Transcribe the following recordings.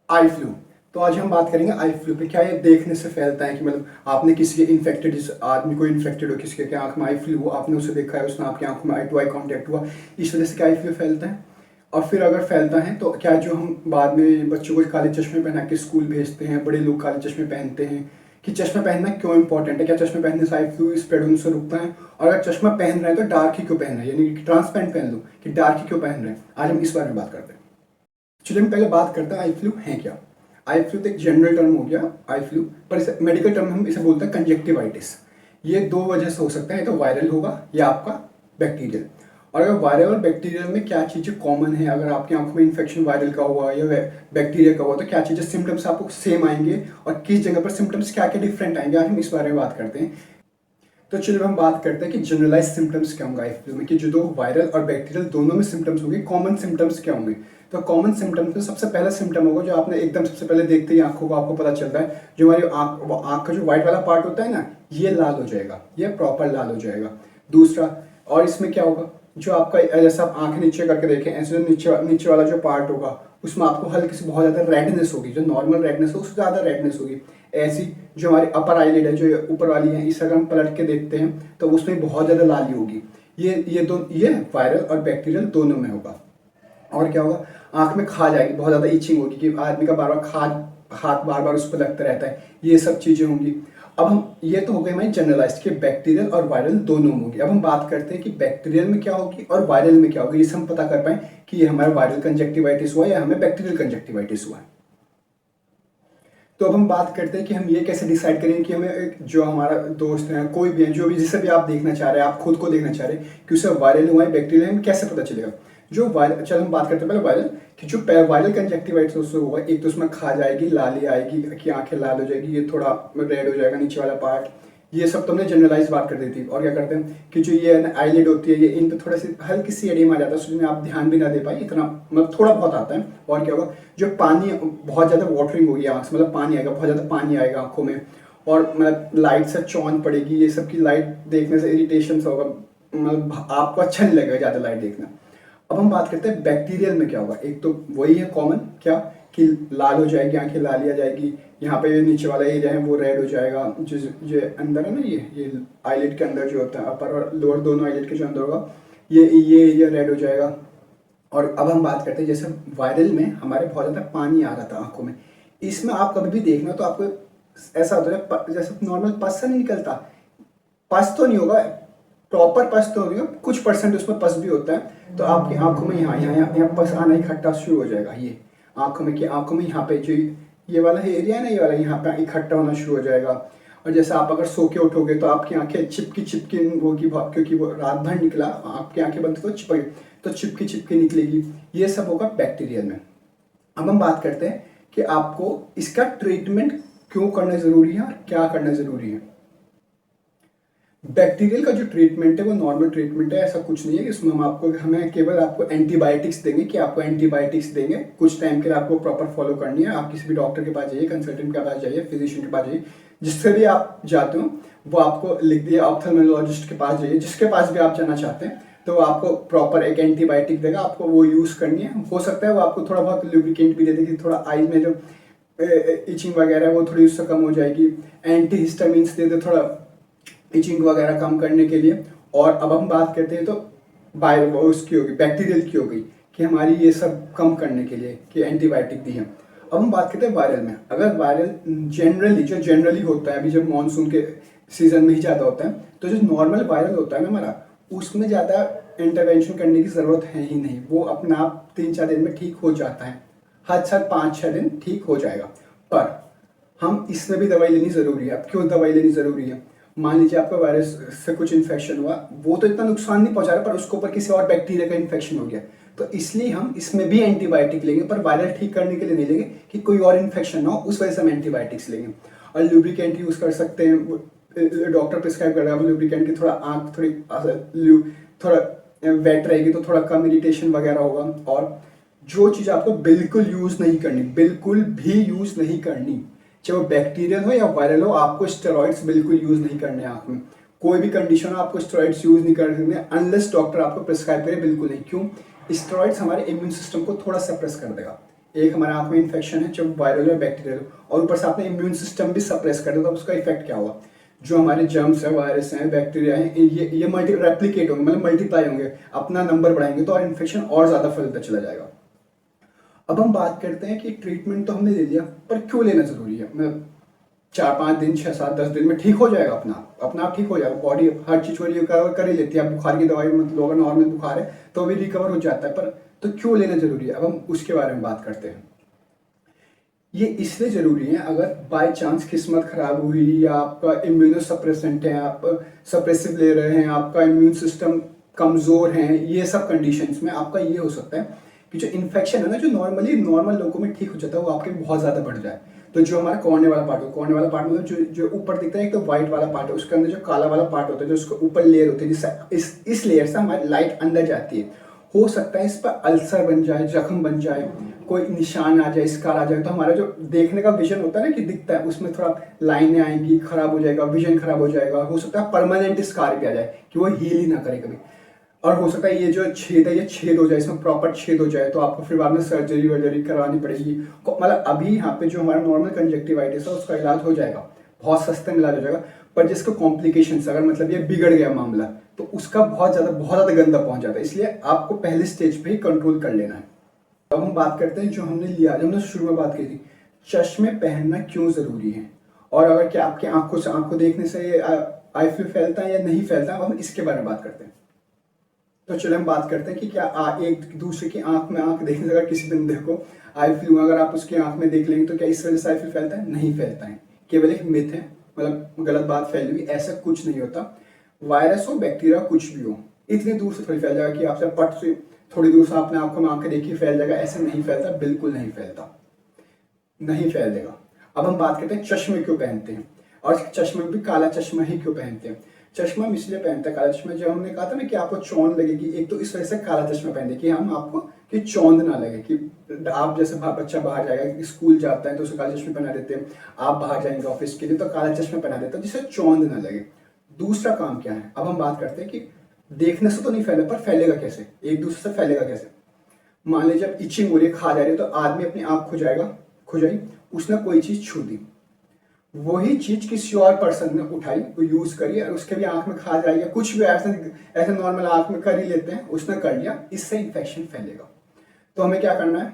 Eye flu. तो आज हम बात करेंगे आई फ्लू पे। क्या ये देखने से फैलता है कि मतलब आपने किसी के इन्फेक्टेड, जिस आदमी को इन्फेक्टेड हो, किसी के आंख में आई फ्लू हो, आपने उसे देखा है, उसने आपकी आंखों में आई टू आई कॉन्टैक्ट हुआ, इस वजह से क्या आई फ्लू फैलता है? और फिर अगर फैलता है तो क्या जो हम बाद में बच्चों को काले चश्मे पहना के स्कूल भेजते हैं, बड़े लोग काले चश्मे पहनते हैं, कि चश्मा पहनना क्यों इंपॉर्टेंट है? क्या चश्मे पहनने से आई फ्लू स्प्रेड होने से रुकता है? और अगर चश्मा पहन रहे हैं तो डार्क ही क्यों पहन रहे हैं, यानी कि ट्रांसपेरेंट पहन लो, कि डार्क ही क्यों पहन रहे हैं? आज हम इस बारे में बात करते हैं। चलिए हम पहले बात करते हैं आई फ्लू है क्या। आई फ्लू तो एक जनरल टर्म हो गया आई फ्लू, पर इसे मेडिकल टर्म में हम इसे बोलते हैं कंजक्टिवाइटिस। ये दो वजह से हो सकता है, तो वायरल होगा या आपका बैक्टीरियल। और अगर वायरल और बैक्टीरियल में क्या चीज़ें कॉमन है, अगर आपकी आंखों में इन्फेक्शन वायरल का हुआ या बैक्टीरिया का हुआ, तो क्या चीज़ें सिम्टम्स आपको सेम आएंगे और किस जगह पर सिम्टम्स क्या क्या डिफरेंट आएंगे, आज हम इस बारे में बात करते हैं। तो चलिए हम बात करते हैं कि जनरलाइज सिम्टम्स क्या होंगे आई फ्लू में, कि जो दो वायरल और बैक्टीरियल दोनों में सिम्टम्स होंगे, कॉमन सिम्टम्स क्या होंगे। तो कॉमन सिम्टम्स में सबसे पहला सिम्टम होगा जो आपने एकदम सबसे पहले देखते ही आंखों को आपको पता चलता है, जो हमारी आंख का जो व्हाइट वाला पार्ट होता है ना, ये लाल हो जाएगा, ये प्रॉपर लाल हो जाएगा। दूसरा, और इसमें क्या होगा, जो आपका जैसा आप आंखें नीचे करके देखें, ऐसे नीचे नीचे वाला जो पार्ट होगा उसमें आपको हल्की सी बहुत ज़्यादा रेडनेस होगी, जो नॉर्मल रेडनेस हो उससे ज़्यादा रेडनेस होगी। ऐसी जो हमारी अपर आईलिड है, जो ऊपर वाली है, इस अगर हम पलट के देखते हैं तो उसमें बहुत ज़्यादा लाली होगी। ये वायरल और बैक्टीरियल दोनों में होगा। और क्या होगा, आंख में खा जाएगी, बहुत ज़्यादा इचिंग होगी, कि आदमी का बार बार हाथ बार बार उस पर लगता रहता है, ये सब चीज़ें होंगी। अब हम ये तो हो गए हमारी जनरलाइज्ड कि बैक्टीरियल और वायरल दोनों में होगी। अब हम बात करते हैं कि बैक्टीरियल में क्या होगी और वायरल में क्या होगी, जिससे हम पता कर पाए कि ये हमारा वायरल कंजक्टिवाइटिस हुआ या हमें बैक्टीरियल कंजक्टिवाइटिस हुआ है। तो अब हम बात करते हैं कि हम ये कैसे डिसाइड करेंगे कि हमें जो हमारा दोस्त है, कोई भी है, जो भी जिसे भी आप देखना चाह रहे हैं, आप खुद को देखना चाह रहे हैं कि उसे वायरल हुआ है बैक्टीरियल, हमें कैसे पता चलेगा? जो वायरल, चलो हम बात करते हैं पहले वायरल, कि जो वायरल कंजक्टिवाइटिस उससे होगा, एक तो उसमें खा जाएगी, लाली आएगी, कि आंखें लाल हो जाएगी, ये थोड़ा रेड हो जाएगा नीचे वाला पार्ट, ये सब तो हमने जनरलाइज बात कर दी थी। और क्या करते हैं कि जो ये आईलिड होती है, ये इन पे थोड़ा सी हल्की सी एडियम आ जाता है, उसमें आप ध्यान भी ना दे पाए, इतना मतलब थोड़ा बहुत आता है। और क्या होगा, जो पानी बहुत ज़्यादा वाटरिंग होगी आँख से, मतलब पानी आएगा, बहुत ज़्यादा पानी आएगा आंखों में, और मतलब लाइट से चौंध पड़ेगी, ये सब की लाइट देखने से इरिटेशन सा होगा, मतलब आपको अच्छा नहीं लगेगा ज़्यादा लाइट देखना। अब हम बात करते हैं बैक्टीरियल में क्या होगा। एक तो वही है कॉमन, क्या कि लाल हो जाएगी आंखें, लाली आ जाएगी, यहाँ पे नीचे वाला एरिया है वो रेड हो जाएगा, जो अंदर है ना, ये आईलिड के अंदर जो होता है, अपर और लोअर दोनों आईलिड के जो अंदर होगा, ये एरिया रेड हो जाएगा। और अब हम बात करते हैं जैसे वायरल में हमारे बहुत ज़्यादा पानी आ रहा था आंखों में, इसमें आप कभी भी देखना तो आपको ऐसा होता है जैसे नॉर्मल पस से नहीं निकलता, पस तो नहीं होगा, प्रॉपर पस तो नहीं होगा, कुछ परसेंट उसमें पस भी होता है, तो आपकी आंखों में यहाँ यहाँ यहाँ पस आना इकट्ठा शुरू हो जाएगा, ये आंखों में, कि आंखों में यहाँ पे जो ये वाला एरिया है ना, ये वाला यहाँ पे इकट्ठा होना शुरू हो जाएगा। और जैसे आप अगर सो के उठोगे तो आपकी आंखें चिपकी चिपकी होगी, क्योंकि वो रात भर निकला, आपकी आंखें बंद तो चिपक, तो चिपकी चिपकी निकलेगी, ये सब होगा बैक्टीरियल में। अब हम बात करते हैं कि आपको इसका ट्रीटमेंट क्यों करना जरूरी है और क्या करना जरूरी है। बैक्टीरियल का जो ट्रीटमेंट है वो नॉर्मल ट्रीटमेंट है, ऐसा कुछ नहीं है इसमें हमें केवल आपको एंटीबायोटिक्स देंगे, कि आपको एंटीबायोटिक्स देंगे कुछ टाइम के लिए, आपको प्रॉपर फॉलो करनी है। आप किसी भी डॉक्टर के पास जाइए, कंसल्टेंट के पास जाइए, फिजिशियन के पास जाइए, जिससे भी आप जाते हो वो आपको लिख दिया, ऑप्थेल्मोलॉजिस्ट के पास जाइए, जिसके पास भी आप जाना चाहते हैं, तो वो आपको प्रॉपर एक एंटीबायोटिक देगा, आपको वो यूज़ करनी है। हो सकता है वो आपको थोड़ा बहुत लुब्रिकेंट भी दे देगी, थोड़ा आईज में जो इचिंग वगैरह है वो थोड़ी उससे कम हो जाएगी, एंटी हिस्टामिन्स दे दे थोड़ा इचिंग वगैरह कम करने के लिए। और अब हम बात करते हैं तो उसकी होगी, बैक्टीरियल की हो गई, कि हमारी ये सब कम करने के लिए कि एंटीबायोटिक दी है। अब हम बात करते हैं वायरल में। अगर वायरल जनरली होता है, अभी जब मानसून के सीजन में ही ज़्यादा होता है, तो जो नॉर्मल वायरल होता है ना हमारा, उसमें ज़्यादा इंटरवेंशन करने की ज़रूरत है ही नहीं, वो अपना आप 3-4 दिन में ठीक हो जाता है, हद से 5-6 दिन ठीक हो जाएगा। पर हम इसमें भी दवाई लेनी ज़रूरी है। अब क्यों दवाई लेनी ज़रूरी है? मान लीजिए आपका वायरस से कुछ इन्फेक्शन हुआ, वो तो इतना नुकसान नहीं पहुंचा रहा, पर उसके ऊपर किसी और बैक्टीरिया का इन्फेक्शन हो गया, तो इसलिए हम इसमें भी एंटीबायोटिक लेंगे, पर वायरल ठीक करने के लिए नहीं लेंगे, कि कोई और इन्फेक्शन ना हो, उस वजह से हम एंटीबायोटिक्स लेंगे। और लुब्रिकेंट यूज़ कर सकते हैं, डॉक्टर प्रिस्क्राइब कर रहा है लुब्रिकेंट की, थोड़ा आँख थोड़ा वेट रहेगी तो थोड़ा कम इरिटेशन वगैरह होगा। और जो चीज़ आपको बिल्कुल यूज़ नहीं करनी, बिल्कुल भी यूज़ नहीं करनी, चाहे वो बैक्टीरियल हो या वायरल हो, आपको स्टेरॉइड्स बिल्कुल यूज़ नहीं करने आँख में, कोई भी कंडीशन हो आपको स्टेरॉइड्स यूज़ नहीं करने, अनलेस डॉक्टर आपको प्रिस्क्राइब करे, बिल्कुल नहीं। क्यों? स्टेरॉइड्स हमारे इम्यून सिस्टम को थोड़ा सप्रेस कर देगा, एक हमारे आँख में इन्फेक्शन है, चाहे वायरल या बैक्टीरियल, और ऊपर से आपने इम्यून सिस्टम भी सप्रेस कर दिया, तो उसका इफेक्ट क्या हुआ? जो हमारे जर्म्स है, वायरस हैं, बैक्टीरिया हैं, ये मल्टी रेप्लिकेट होंगे, मतलब मल्टीप्लाई होंगे, अपना नंबर बढ़ाएंगे, तो और इन्फेक्शन और ज़्यादा फैलता चला जाएगा। अब हम बात करते हैं कि ट्रीटमेंट तो हमने ले लिया, पर क्यों लेना ज़रूरी है? मतलब 4-5 दिन, 6-7-10 दिन में ठीक हो जाएगा, अपना आप ठीक हो जाएगा, बॉडी हर चीज़ को रिकवर कर ही लेती है। आप बुखार की दवाई मतलब अगर नॉर्मल बुखार है तो भी रिकवर हो जाता है, पर तो क्यों लेना ज़रूरी है? अब हम उसके बारे में बात करते हैं। ये इसलिए ज़रूरी है, अगर बाय चांस किस्मत खराब हुई या आपका इम्यूनो सप्रेसेंट है, आप सप्रेसिव ले रहे हैं, आपका इम्यून सिस्टम कमज़ोर है, ये सब कंडीशंस में आपका ये हो सकता है कि जो इन्फेक्शन है ना, जो नॉर्मल लोगों में ठीक हो जाता है, वो आपके बहुत ज़्यादा बढ़ जाए। तो जो हमारा कोने वाला पार्ट मतलब जो ऊपर दिखता है, एक तो व्हाइट वाला पार्ट है, उसके अंदर जो काला वाला पार्ट होता है, जो उसके ऊपर लेयर होती है, जिससे इस लेयर से हमारी लाइट अंदर जाती है। हो सकता है इस पर अल्सर बन जाए, जख्म बन जाए, कोई निशान आ जाए, स्कार आ जाए, तो हमारा जो देखने का विजन होता है ना, कि दिखता है, उसमें थोड़ा लाइनें आएंगी, खराब हो जाएगा, विजन खराब हो जाएगा। हो सकता है परमानेंट स्कार भी आ जाए कि वो हील ही ना करे कभी। और हो सकता है ये जो छेद है, ये छेद हो जाए, इसमें प्रॉपर छेद हो जाए, तो आपको फिर बाद में सर्जरी वर्जरी करवानी पड़ेगी। मतलब अभी यहाँ पे जो हमारा नॉर्मल कंजक्टिवाइटिस है, उसका इलाज हो जाएगा, बहुत सस्ते में इलाज हो जाएगा। पर जिसको कॉम्प्लिकेशंस, अगर मतलब ये बिगड़ गया मामला, तो उसका बहुत ज़्यादा गंदा पहुंच जाता है। इसलिए आपको पहले स्टेज पे ही कंट्रोल कर लेना है। अब हम बात करते हैं जो हमने शुरू में बात की थी, चश्मे पहनना क्यों ज़रूरी है, और अगर क्या आपकी आंखों देखने से आई फ्लू फैलता है या नहीं फैलता है, अब हम इसके बारे में बात करते हैं। तो चलो हम बात करते हैं कि क्या एक दूसरे की आंख में आंख देखने से अगर किसी बंदे को आई फ्लू, अगर आप उसकी आंख में देख लेंगे, तो क्या इस वजह से आई फ्लू फैलता है? नहीं फैलता है, केवल एक मिथ है, मतलब गलत बात फैली हुई, ऐसा कुछ नहीं होता। वायरस हो, बैक्टीरिया, कुछ भी हो, इतनी दूर से थोड़ी फैल जाएगा कि आपसे पट से थोड़ी दूर से आपने आंखों में आंखें देखी फैल जाएगा, ऐसे नहीं फैलता, बिल्कुल नहीं फैलता, नहीं फैल देगा। अब हम बात करते हैं चश्मे क्यों पहनते हैं, और चश्मे भी काला चश्मा ही क्यों पहनते हैं। चश्मा हम इसलिए पहनते हैं काला चश्मा, जब हमने कहा था ना कि आपको चौंध लगेगी, एक तो इस वजह से काला चश्मा पहनते हैं कि हम आपको कि चौंध ना लगे, कि आप जैसे बच्चा बाहर जाएगा, स्कूल जाता है तो उसे काले चश्मे पहना देते हैं, आप बाहर जाएंगे ऑफिस के लिए तो काला चश्मा पहना देते हैं, जिससे चौंध ना लगे। दूसरा काम क्या है, अब हम बात करते हैं कि देखने से तो नहीं फैले, पर फैलेगा कैसे, एक दूसरे से फैलेगा कैसे। मान लीजिए जब इचिंग हो रही है, खा जा रही है, तो आदमी अपनी आंख खुजाई, उसने कोई चीज छू दी, वही चीज किसी और पर्सन ने उठाई, वो यूज करी, और उसके भी आंख में खा जाएगा, कुछ भी ऐसे नॉर्मल आंख में कर ही लेते हैं, उसने कर लिया, इससे इंफेक्शन फैलेगा। तो हमें क्या करना है,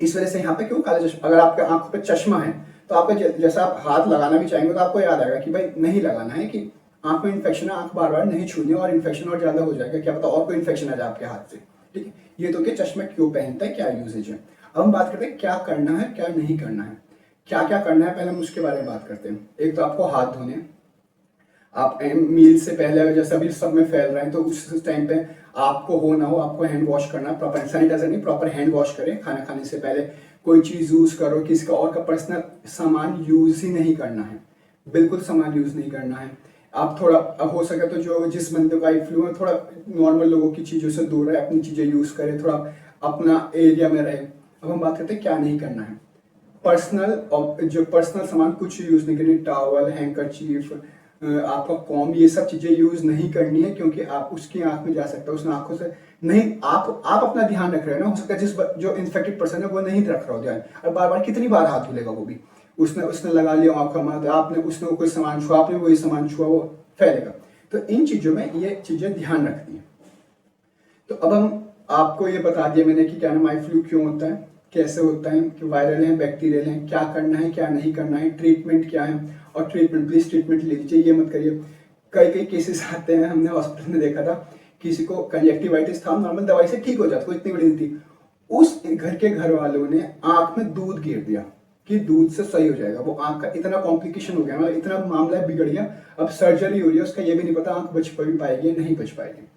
इस वजह से यहाँ पे क्यों काला चश्मा, अगर आपके आंखों पे चश्मा है तो आपका जैसा आप हाथ लगाना भी चाहेंगे तो आपको याद आएगा कि भाई नहीं लगाना है, कि आंख में इन्फेक्शन है, आंख बार बार नहीं छूनी, और इन्फेक्शन और ज्यादा हो जाएगा, क्या पता और कोई इन्फेक्शन आ जाए आपके हाथ से। ठीक है, ये तो कि चश्मा क्यों पहनता है, क्या यूजेज है। अब हम बात करते हैं क्या करना है, क्या नहीं करना है। क्या क्या करना है, पहले हम उसके बारे में बात करते हैं। एक तो आपको हाथ धोने, आप मील से पहले अगर जैसा भी सब में फैल रहे हैं, तो उस टाइम पे आपको हो ना हो, आपको हैंड वॉश करना है, प्रॉपर सैनिटाइजर नहीं, प्रॉपर हैंड वॉश करें। खाना खाने से पहले कोई चीज यूज करो, किसी का और का पर्सनल सामान यूज ही नहीं करना है, बिल्कुल सामान यूज नहीं करना है। आप थोड़ा हो सके तो जो जिस बंदे को आई फ्लू है, थोड़ा नॉर्मल लोगों की चीजों से दूर रहे, अपनी चीजें यूज करे, थोड़ा अपना एरिया में रहे। अब हम बात करते हैं क्या नहीं करना है। पर्सनल सामान कुछ यूज नहीं करनी, टॉवल, हैंकरचीफ, आपका कॉम, ये सब चीजें यूज नहीं करनी है, क्योंकि आप उसकी आंख में जा सकता है, उसने आंखों से नहीं, आप अपना ध्यान रख रहे हैं ना, हो सकता है जो इन्फेक्टेड पर्सन है वो नहीं रख रहा हो ध्यान, और बार बार कितनी बार हाथ धुलेगा, वो भी उसने लगा लिया आंखों में, आपने उसने कोई सामान छुआ, आपने वही सामान छुआ, वो फैलेगा। तो इन चीजों में ये चीजें ध्यान रखती हैं। तो अब हम आपको ये बता दिया मैंने कि क्या नाम आई फ्लू क्यों होता है, कैसे होता है, कि वायरल है, बैक्टीरियल है, क्या करना है, क्या नहीं करना है, ट्रीटमेंट क्या है, और ट्रीटमेंट प्लीज ट्रीटमेंट ले लीजिए, ये मत करिए। कई केसेस आते हैं, हमने हॉस्पिटल में देखा था, किसी को कंजक्टिवाइटिस था, नॉर्मल दवाई से ठीक हो जाता, कोई इतनी बड़ी नहीं थी, उस घर के घर वालों ने आंख में दूध गिर दिया कि दूध से सही हो जाएगा। वो आंख का इतना कॉम्प्लिकेशन हो गया, मतलब इतना मामला बिगड़ गया, अब सर्जरी हो रही है, उसका ये भी नहीं पता आंख बच पाएगी या नहीं बच पाएगी।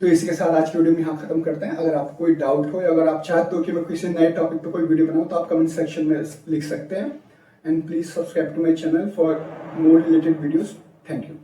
तो इसी के साथ आज की वीडियो में यहाँ खत्म करते हैं। अगर आपको कोई डाउट हो या अगर आप चाहते हो कि मैं किसी नए टॉपिक पे कोई वीडियो बनाऊं, तो आप कमेंट सेक्शन में लिख सकते हैं। And please subscribe to my channel for more related videos. Thank you.